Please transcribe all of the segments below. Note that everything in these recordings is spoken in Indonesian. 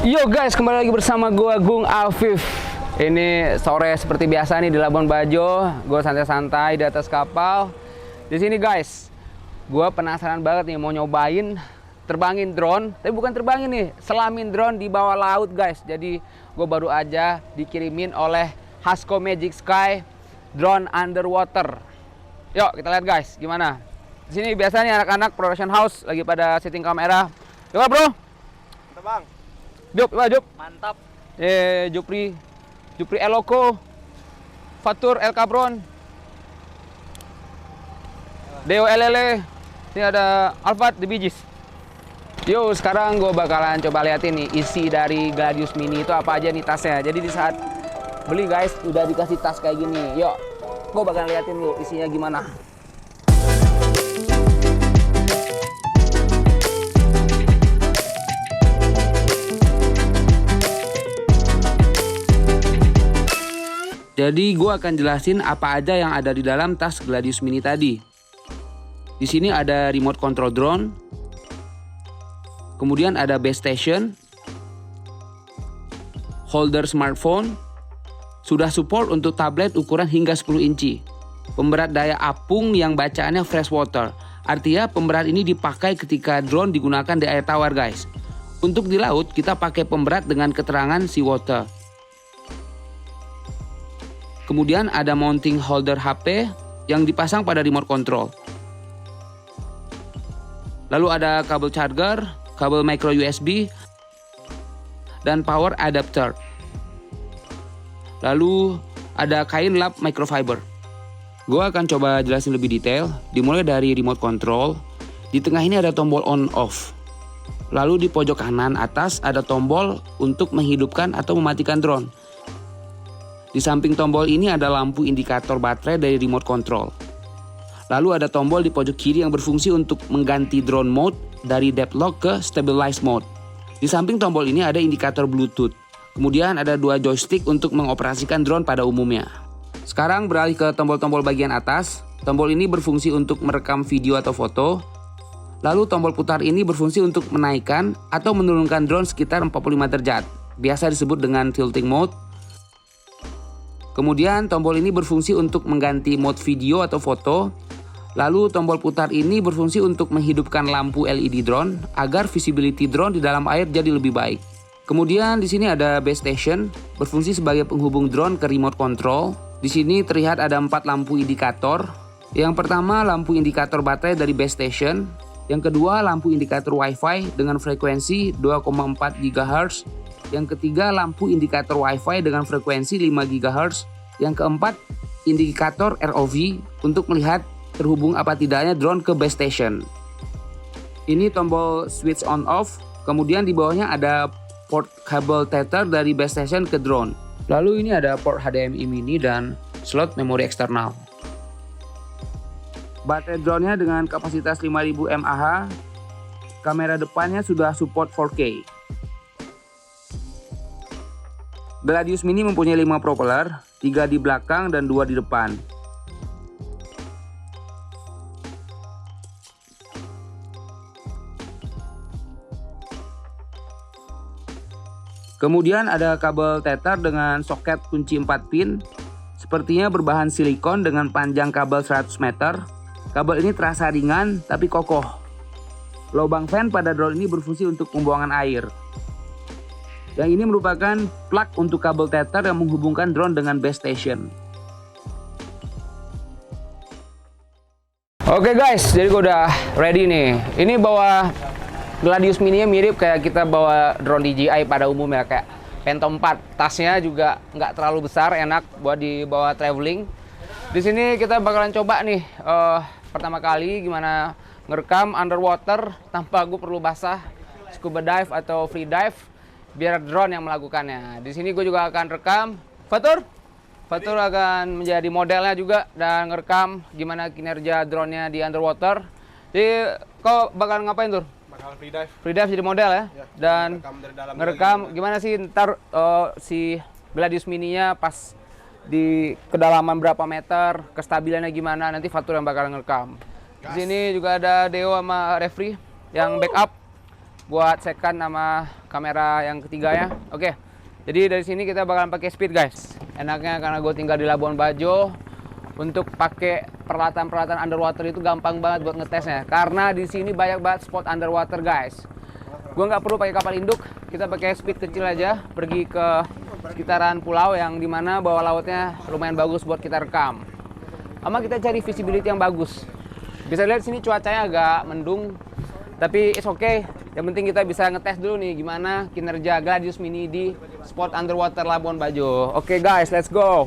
Yo guys, kembali lagi bersama gua Gung Afif. Ini sore seperti biasa nih di Labuan Bajo. Gua santai-santai di atas kapal. Di sini guys, gua penasaran banget nih mau nyobain terbangin drone. Tapi bukan terbangin nih, selamin drone di bawah laut guys. Jadi gua baru aja dikirimin oleh Hasco Magic Sky drone underwater. Yuk kita lihat guys, gimana? Di sini biasa nih anak-anak production house lagi pada setting kamera. Coba bro. Mantap bang. Jup. Mantap. Jupri Eloko, Fatur El Cabron, Deo LL, ini ada Alphard The Bee Gees. Yo, sekarang gue bakalan coba liatin nih isi dari Gladius Mini itu apa aja nih tasnya. Jadi di saat beli guys udah dikasih tas kayak gini. Yuk, gue bakalan liatin yuk isinya gimana. Jadi gue akan jelasin apa aja yang ada di dalam tas Gladius Mini tadi. Di sini ada remote control drone, kemudian ada base station, holder smartphone, sudah support untuk tablet ukuran hingga 10 inci, pemberat daya apung yang bacaannya freshwater. Artinya pemberat ini dipakai ketika drone digunakan di air tawar guys. Untuk di laut kita pakai pemberat dengan keterangan seawater. Kemudian ada mounting holder HP yang dipasang pada remote control. Lalu ada kabel charger, kabel micro USB, dan power adapter. Lalu ada kain lap microfiber. Gue akan coba jelasin lebih detail, dimulai dari remote control. Di tengah ini ada tombol on off. Lalu di pojok kanan atas ada tombol untuk menghidupkan atau mematikan drone. Di samping tombol ini ada lampu indikator baterai dari remote control. Lalu ada tombol di pojok kiri yang berfungsi untuk mengganti drone mode dari depth lock ke stabilize mode. Di samping tombol ini ada indikator Bluetooth. Kemudian ada dua joystick untuk mengoperasikan drone pada umumnya. Sekarang beralih ke tombol-tombol bagian atas. Tombol ini berfungsi untuk merekam video atau foto. Lalu tombol putar ini berfungsi untuk menaikkan atau menurunkan drone sekitar 45 derajat. Biasa disebut dengan tilting mode. Kemudian tombol ini berfungsi untuk mengganti mode video atau foto. Lalu tombol putar ini berfungsi untuk menghidupkan lampu LED drone agar visibility drone di dalam air jadi lebih baik. Kemudian di sini ada base station, berfungsi sebagai penghubung drone ke remote control. Di sini terlihat ada 4 lampu indikator. Yang pertama lampu indikator baterai dari base station. Yang kedua lampu indikator Wi-Fi dengan frekuensi 2,4 GHz. Yang ketiga lampu indikator Wi-Fi dengan frekuensi 5 GHz. Yang keempat indikator ROV untuk melihat terhubung apa tidaknya drone ke base station. Ini tombol switch on off. Kemudian di bawahnya ada port kabel tether dari base station ke drone. Lalu ini ada port HDMI mini dan slot memori eksternal. Baterai drone-nya dengan kapasitas 5000 mAh. Kamera depannya sudah support 4K. Gladius Mini mempunyai 5 propeller, 3 di belakang dan 2 di depan. Kemudian ada kabel tether dengan soket kunci 4 pin, sepertinya berbahan silikon dengan panjang kabel 100 meter. Kabel ini terasa ringan tapi kokoh. Lubang fan pada drone ini berfungsi untuk pembuangan air. Yang ini merupakan plug untuk kabel tether yang menghubungkan drone dengan base station. Oke guys, jadi gue udah ready nih. Ini bawa Gladius Mini mirip kayak kita bawa drone DJI pada umumnya, kayak Phantom 4. Tasnya juga nggak terlalu besar, enak buat dibawa traveling. Di sini kita bakalan coba nih pertama kali gimana ngerekam underwater tanpa gue perlu basah, scuba dive atau free dive. Biar drone yang melakukannya. Di sini gue juga akan rekam. Fatur akan menjadi modelnya juga dan ngerekam gimana kinerja drone-nya di underwater. Jadi kau bakal ngapain Tur? Bakal free dive. Free dive jadi model ya? Dan ngerekam juga gimana sih ntar si Gladius Mini-nya pas di kedalaman berapa meter, kestabilannya gimana, nanti Fatur yang bakal ngerekam. Di sini juga ada Deo sama Refri yang backup. buat second sama kamera yang ketiga ya. Oke. Jadi dari sini kita bakalan pakai speed guys. Enaknya karena gue tinggal di Labuan Bajo, untuk pakai peralatan-peralatan underwater itu gampang banget buat ngetesnya. Karena di sini banyak banget spot underwater guys. Gue nggak perlu pakai kapal induk, kita pakai speed kecil aja, pergi ke sekitaran pulau yang dimana bawah lautnya lumayan bagus buat kita rekam. Sama kita cari visibility yang bagus. Bisa lihat sini cuacanya agak mendung, tapi it's okay. Yang penting kita bisa ngetes dulu nih gimana kinerja Gladius Mini di spot underwater Labuan Bajo. Oke guys, let's go.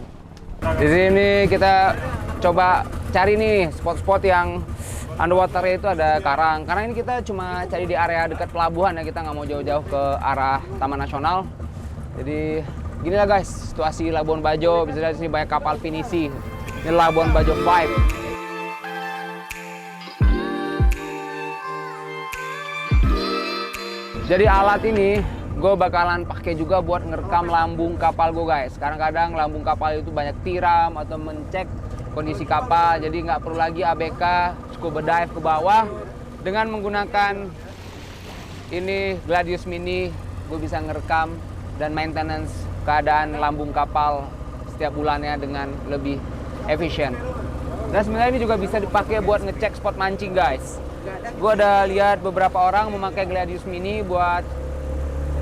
Di sini kita coba cari nih spot-spot yang underwater itu ada karang. Karena ini kita cuma cari di area dekat pelabuhan ya, kita nggak mau jauh-jauh ke arah Taman Nasional. Jadi gini lah guys, situasi Labuan Bajo. Bisa lihat di sini banyak kapal pinisi. Ini Labuan Bajo vibe. Jadi alat ini gue bakalan pakai juga buat ngerekam lambung kapal gue guys. Kadang-kadang lambung kapal itu banyak tiram atau mencek kondisi kapal. Jadi nggak perlu lagi ABK scuba dive ke bawah. Dengan menggunakan ini Gladius Mini, gue bisa ngerekam dan maintenance keadaan lambung kapal setiap bulannya dengan lebih efisien. Dan sebenarnya ini juga bisa dipakai buat ngecek spot mancing guys. Gue ada lihat beberapa orang memakai Gladius Mini buat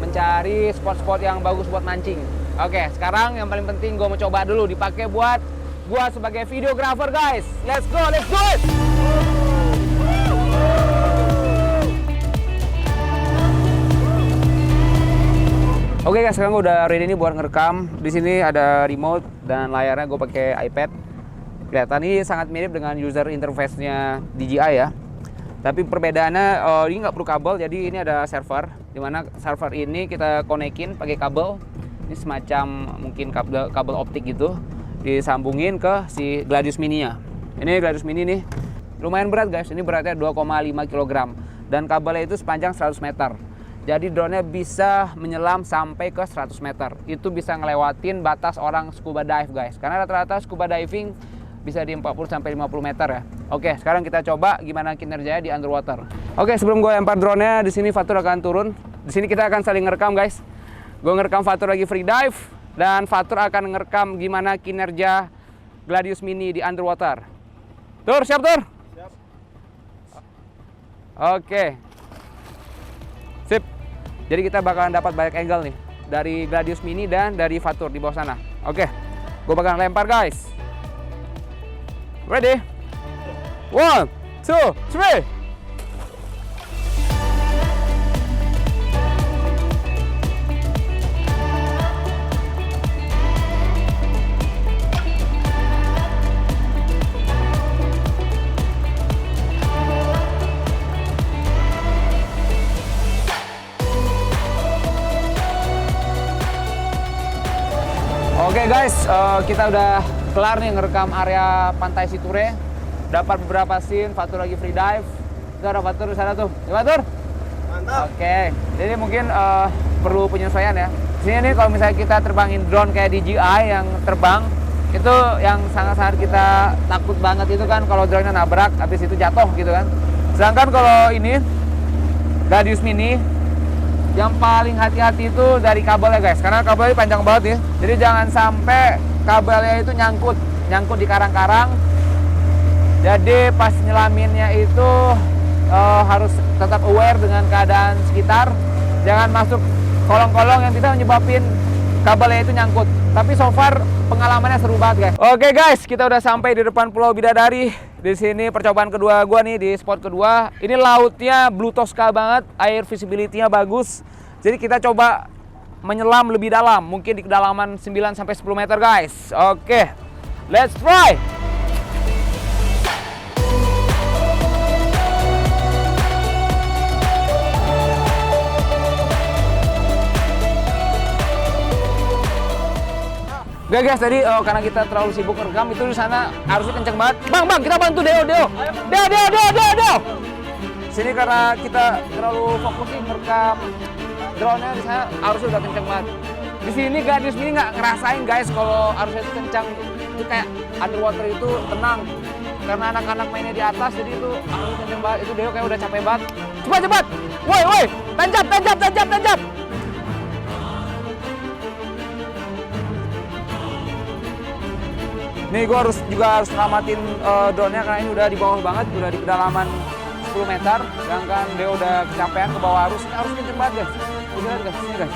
mencari spot-spot yang bagus buat mancing. Oke, sekarang yang paling penting gue mau coba dulu dipakai buat gue sebagai videographer guys. Let's go, let's do it! Oke guys, sekarang gue udah ready nih buat ngerekam. Di sini ada remote dan layarnya gue pakai iPad. Kelihatan ini sangat mirip dengan user interface-nya DJI ya. Tapi perbedaannya ini nggak perlu kabel, jadi ini ada server. Dimana server ini kita konekin pakai kabel. Ini semacam mungkin kabel optik gitu. Disambungin ke si Gladius Mini-nya. Ini Gladius Mini nih. Lumayan berat guys, ini beratnya 2,5 kg. Dan kabelnya itu sepanjang 100 meter. Jadi drone-nya bisa menyelam sampai ke 100 meter. Itu bisa ngelewatin batas orang scuba dive guys. Karena rata-rata scuba diving bisa di 40-50 meter ya. Oke, sekarang kita coba gimana kinerjanya di underwater. Oke, sebelum gue lempar drone-nya, di sini Fatur akan turun. Di sini kita akan saling ngerekam guys. Gue ngerekam Fatur lagi free dive dan Fatur akan ngerekam gimana kinerja Gladius Mini di underwater. Tur, siap Tur? Siap. Oke. Sip. Jadi kita bakalan dapat banyak angle nih dari Gladius Mini dan dari Fatur di bawah sana. Oke. Gue bakalan lempar guys. Ready? 1, 2, 3. Oke guys, kita udah kelar nih ngerekam area Pantai Siture. Dapat beberapa scene, Fatur lagi free dive. Itu ada Fatur di sana tuh. Gimana Tur? Mantap. Oke, jadi mungkin perlu penyesuaian ya. Di sini nih kalau misalnya kita terbangin drone kayak DJI yang terbang, itu yang sangat-sangat kita takut banget itu kan kalau drone-nya nabrak, habis itu jatuh gitu kan. Sedangkan kalau ini Gladius Mini, yang paling hati-hati itu dari kabelnya guys, karena kabelnya panjang banget ya. Jadi jangan sampai kabelnya itu nyangkut di karang-karang. Jadi pas nyelaminnya itu harus tetap aware dengan keadaan sekitar. Jangan masuk kolong-kolong yang bisa menyebabkan kabelnya itu nyangkut. Tapi so far pengalamannya seru banget guys. Oke guys, kita udah sampai di depan Pulau Bidadari. Di sini percobaan kedua gua nih di spot kedua. Ini lautnya blue Tosca banget, air visibility-nya bagus. Jadi kita coba menyelam lebih dalam, mungkin di kedalaman 9 sampai 10 meter guys. Oke. Let's try. Oke guys, tadi karena kita terlalu sibuk rekam itu di sana harusnya kenceng banget. Bang, kita bantu Deo. Sini karena kita terlalu fokusin merekam drone-nya, di sana harusnya udah kenceng banget. Di sini Gladius Mini nggak ngerasain guys kalau harusnya itu kencang. Itu kayak underwater itu tenang. Karena anak-anak mainnya di atas, jadi itu harusnya kenceng banget. Itu Deo kayak udah capek banget. Cepat. Woi. Tancap. Nih gue harus selamatin drone-nya karena ini udah di bawah banget, udah di kedalaman 10 meter. Sedangkan dia udah kecapean ke bawah arus. Ini arus kenceng banget guys. Lihat guys, sini guys.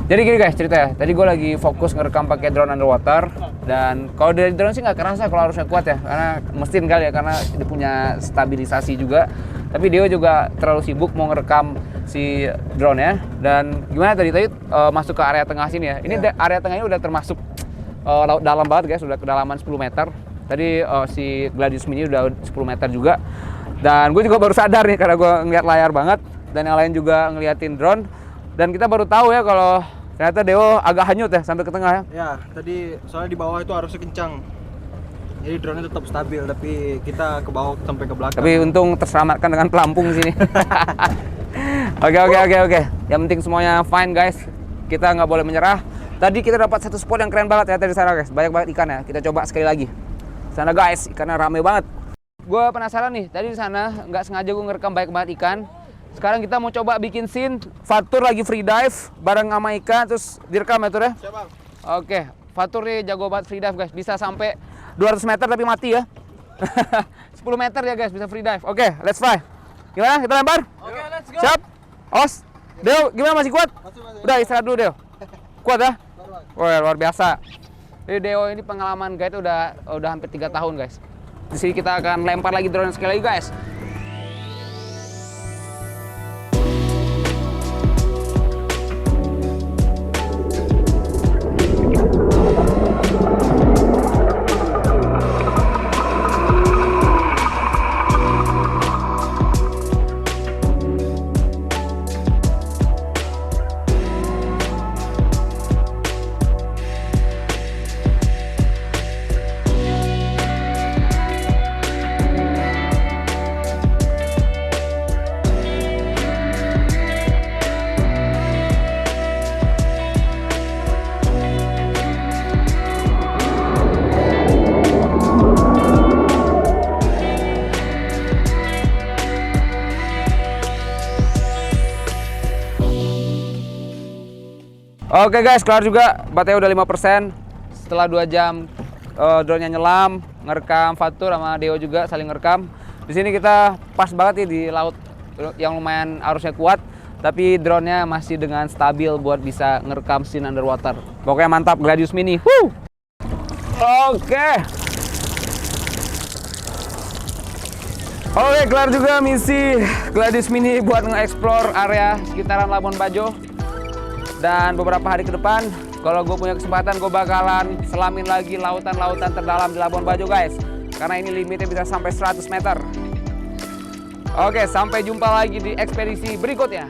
Jadi gini guys ceritanya, tadi gue lagi fokus ngerekam pakai drone underwater. Dan kalau dari drone sih nggak kerasa kalau arusnya kuat ya, karena mesin kali ya, karena dia punya stabilisasi juga. Tapi Deo juga terlalu sibuk mau ngerekam si drone ya. Dan gimana tadi masuk ke area tengah sini ya. Ini area tengah ini udah termasuk laut dalam banget guys, udah kedalaman 10 meter. Tadi si Gladius Mini udah 10 meter juga. Dan gue juga baru sadar nih karena gue ngeliat layar banget. Dan yang lain juga ngeliatin drone. Dan kita baru tahu ya kalau ternyata Deo agak hanyut ya sampai ke tengah ya. Ya, tadi soalnya di bawah itu arusnya kencang. Jadi drone-nya tetap stabil, tapi kita ke bawah sampai ke belakang. Tapi untung terselamatkan dengan pelampung sini. Oke. Yang penting semuanya fine guys. Kita nggak boleh menyerah. Tadi kita dapat satu spot yang keren banget ya di sana guys. Banyak banget ikan ya. Kita coba sekali lagi. Sana guys, ikannya rame banget. Gue penasaran nih. Tadi di sana nggak sengaja gue ngerekam banyak banget ikan. Sekarang kita mau coba bikin scene Fatur lagi free dive bareng sama ikan, terus direkam ya Tur ya? Siap bang. Oke, Fatur nih jago banget free dive guys, bisa sampai 200 meter tapi mati ya. 10 meter ya guys bisa free dive. Oke, let's fly. Gimana, kita lempar? Oke, let's go. Siap? Os, Deo gimana, masih kuat? Masih. Udah istirahat dulu Deo. Kuat ya? Wah, luar biasa. Jadi Deo ini pengalaman guide udah hampir 3 tahun guys. Di sini kita akan lempar lagi drone sekali lagi guys. Oke guys, kelar juga. Baterai udah 5%. Setelah 2 jam drone-nya nyelam, ngerekam Fatur sama Deo juga saling ngerekam. Di sini kita pas banget nih di laut yang lumayan arusnya kuat, tapi drone-nya masih dengan stabil buat bisa ngerekam scene underwater. Pokoknya mantap Gladius Mini. Woo! Oke, kelar juga misi Gladius Mini buat nge-explore area sekitaran Labuan Bajo. Dan beberapa hari ke depan, kalau gue punya kesempatan, gue bakalan selamin lagi lautan-lautan terdalam di Labuan Bajo guys. Karena ini limitnya bisa sampai 100 meter. Oke, sampai jumpa lagi di ekspedisi berikutnya.